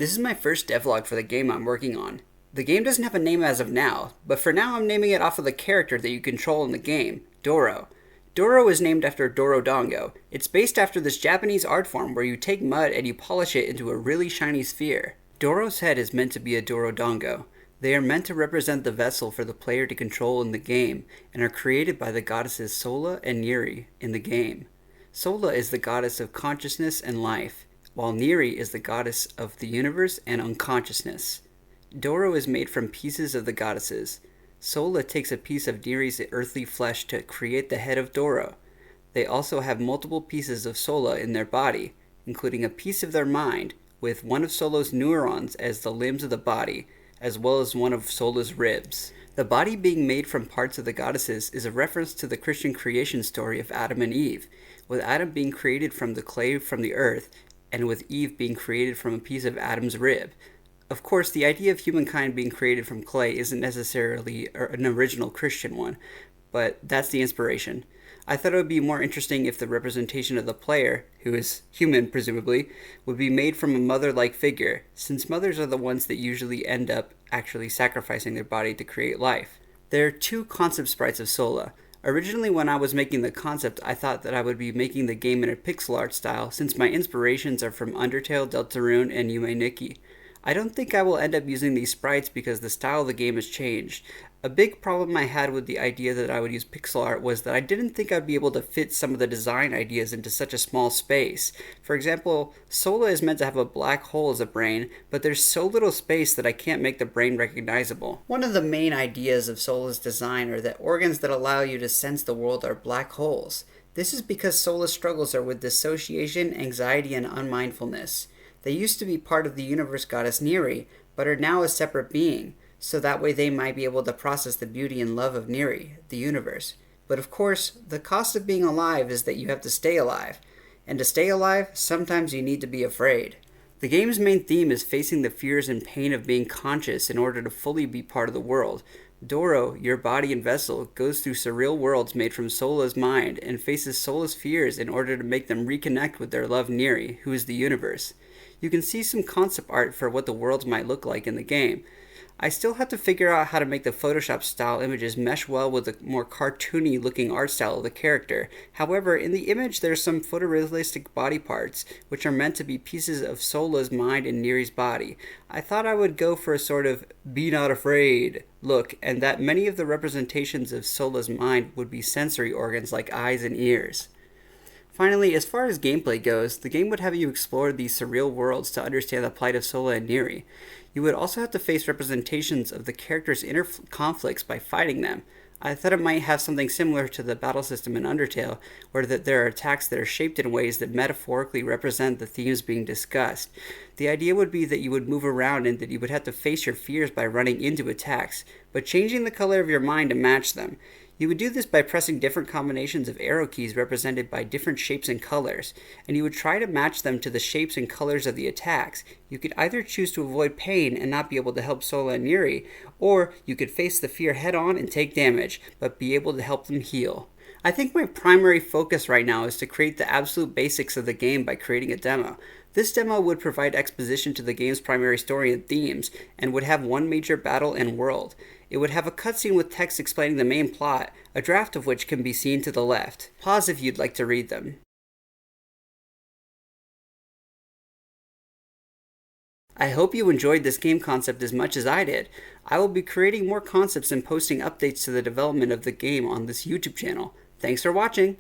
This is my first devlog for the game I'm working on. The game doesn't have a name as of now, but for now I'm naming it off of the character that you control in the game, DORO. DORO is named after Dorodongo. It's based after this Japanese art form where you take mud and you polish it into a really shiny sphere. DORO's head is meant to be a Dorodongo. They are meant to represent the vessel for the player to control in the game, and are created by the goddesses Sola and Neri in the game. Sola is the goddess of consciousness and life, while Neri is the goddess of the universe and unconsciousness. DORO is made from pieces of the goddesses. Sola takes a piece of Neri's earthly flesh to create the head of DORO. They also have multiple pieces of Sola in their body, including a piece of their mind, with one of Sola's neurons as the limbs of the body, as well as one of Sola's ribs. The body being made from parts of the goddesses is a reference to the Christian creation story of Adam and Eve, with Adam being created from the clay from the earth, and with Eve being created from a piece of Adam's rib. Of course, the idea of humankind being created from clay isn't necessarily an original Christian one, but that's the inspiration. I thought it would be more interesting if the representation of the player, who is human presumably, would be made from a mother-like figure, since mothers are the ones that usually end up actually sacrificing their body to create life. There are two concept sprites of Sola. Originally, when I was making the concept, I thought that I would be making the game in a pixel art style, since my inspirations are from Undertale, Deltarune, and Yume Nikki. I don't think I will end up using these sprites because the style of the game has changed. A big problem I had with the idea that I would use pixel art was that I didn't think I'd be able to fit some of the design ideas into such a small space. For example, Sola is meant to have a black hole as a brain, but there's so little space that I can't make the brain recognizable. One of the main ideas of Sola's design are that organs that allow you to sense the world are black holes. This is because Sola's struggles are with dissociation, anxiety, and unmindfulness. They used to be part of the universe goddess Neri, but are now a separate being, so that way they might be able to process the beauty and love of Neri, the universe. But of course, the cost of being alive is that you have to stay alive. And to stay alive, sometimes you need to be afraid. The game's main theme is facing the fears and pain of being conscious in order to fully be part of the world. DORO, your body and vessel, goes through surreal worlds made from Sola's mind and faces Sola's fears in order to make them reconnect with their love Neri, who is the universe. You can see some concept art for what the worlds might look like in the game. I still have to figure out how to make the Photoshop style images mesh well with the more cartoony looking art style of the character. However, in the image there's some photorealistic body parts, which are meant to be pieces of Sola's mind and Neri's body. I thought I would go for a sort of be not afraid look, and that many of the representations of Sola's mind would be sensory organs like eyes and ears. Finally, as far as gameplay goes, the game would have you explore these surreal worlds to understand the plight of Sola and Neri. You would also have to face representations of the characters' inner conflicts by fighting them. I thought it might have something similar to the battle system in Undertale, where there are attacks that are shaped in ways that metaphorically represent the themes being discussed. The idea would be that you would move around and that you would have to face your fears by running into attacks, but changing the color of your mind to match them. You would do this by pressing different combinations of arrow keys represented by different shapes and colors, and you would try to match them to the shapes and colors of the attacks. You could either choose to avoid pain and not be able to help Sola and Neri, or you could face the fear head on and take damage, but be able to help them heal. I think my primary focus right now is to create the absolute basics of the game by creating a demo. This demo would provide exposition to the game's primary story and themes, and would have one major battle and world. It would have a cutscene with text explaining the main plot, a draft of which can be seen to the left. Pause if you'd like to read them. I hope you enjoyed this game concept as much as I did. I will be creating more concepts and posting updates to the development of the game on this YouTube channel. Thanks for watching!